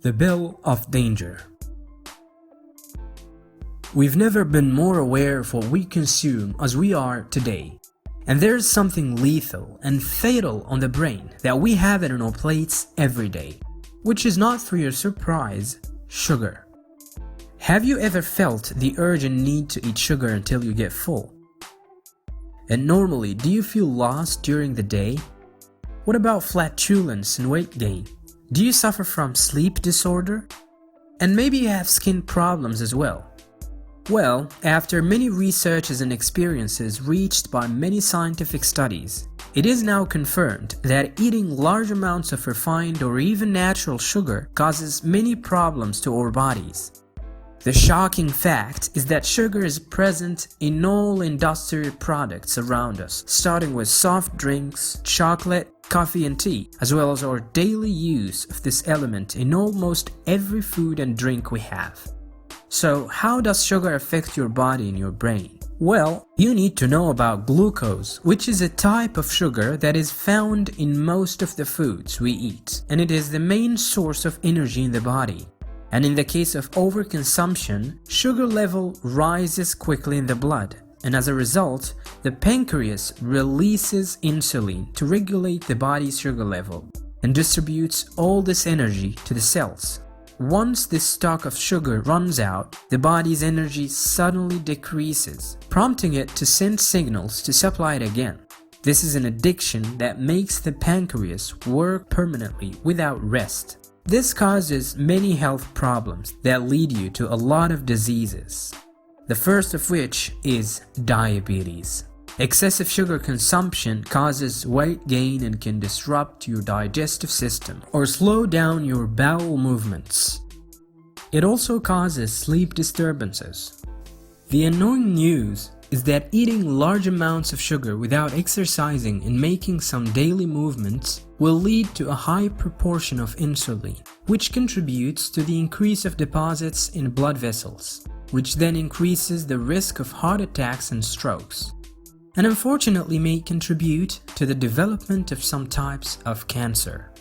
The Bell of Danger. We've never been more aware of what we consume as we are today. And there's something lethal and fatal on the brain that we have it on our plates every day, which is not for your surprise, sugar. Have you ever felt the urge and need to eat sugar until you get full? And normally, do you feel lost during the day? What about flatulence and weight gain? Do you suffer from sleep disorder? And maybe you have skin problems as well. Well, after many researches and experiences reached by many scientific studies, it is now confirmed that eating large amounts of refined or even natural sugar causes many problems to our bodies. The shocking fact is that sugar is present in all industrial products around us, starting with soft drinks, chocolate, coffee and tea, as well as our daily use of this element in almost every food and drink we have. So, how does sugar affect your body and your brain? Well, you need to know about glucose, which is a type of sugar that is found in most of the foods we eat, and it is the main source of energy in the body. And in the case of overconsumption, sugar level rises quickly in the blood, and as a result, the pancreas releases insulin to regulate the body's sugar level and distributes all this energy to the cells. Once this stock of sugar runs out, the body's energy suddenly decreases, prompting it to send signals to supply it again. This is an addiction that makes the pancreas work permanently without rest. This causes many health problems that lead you to a lot of diseases. The first of which is diabetes. Excessive sugar consumption causes weight gain and can disrupt your digestive system or slow down your bowel movements. It also causes sleep disturbances. The annoying news is that eating large amounts of sugar without exercising and making some daily movements will lead to a high proportion of insulin, which contributes to the increase of deposits in blood vessels, which then increases the risk of heart attacks and strokes, and unfortunately may contribute to the development of some types of cancer.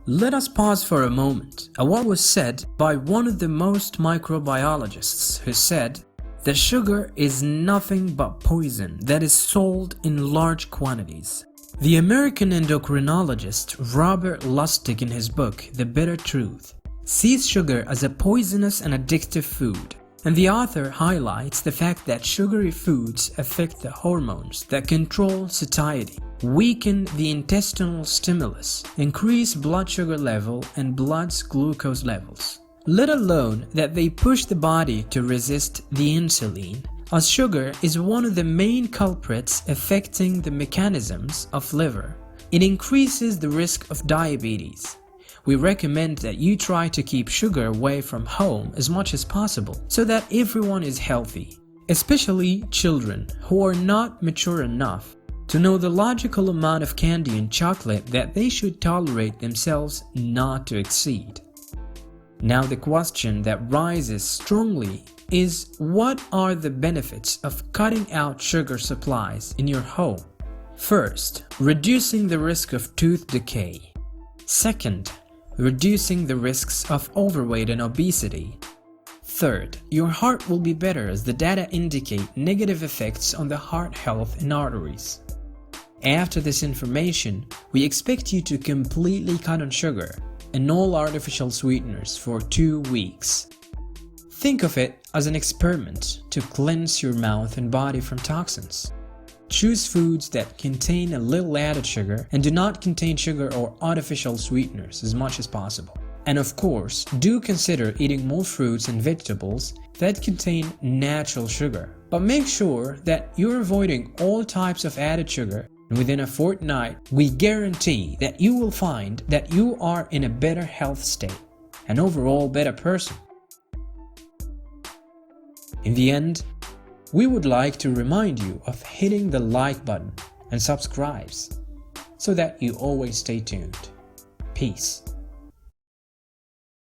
Let us pause for a moment at what was said by one of the most microbiologists, who said that sugar is nothing but poison that is sold in large quantities. The American endocrinologist Robert Lustig, in his book The Bitter Truth, sees sugar as a poisonous and addictive food. And the author highlights the fact that sugary foods affect the hormones that control satiety, weaken the intestinal stimulus, increase blood sugar level and blood's glucose levels. Let alone that they push the body to resist the insulin, as sugar is one of the main culprits affecting the mechanisms of liver. It increases the risk of diabetes. We recommend that you try to keep sugar away from home as much as possible so that everyone is healthy, especially children who are not mature enough to know the logical amount of candy and chocolate that they should tolerate themselves not to exceed. Now the question that rises strongly is, what are the benefits of cutting out sugar supplies in your home? First, reducing the risk of tooth decay. Second, reducing the risks of overweight and obesity. Third, your heart will be better as the data indicate negative effects on the heart health and arteries. After this information, we expect you to completely cut on sugar and all artificial sweeteners for 2 weeks. Think of it as an experiment to cleanse your mouth and body from toxins. Choose foods that contain a little added sugar and do not contain sugar or artificial sweeteners as much as possible. And of course, do consider eating more fruits and vegetables that contain natural sugar. But make sure that you're avoiding all types of added sugar, and within a fortnight, we guarantee that you will find that you are in a better health state, an overall better person. In the end, we would like to remind you of hitting the like button and subscribes so that you always stay tuned. Peace.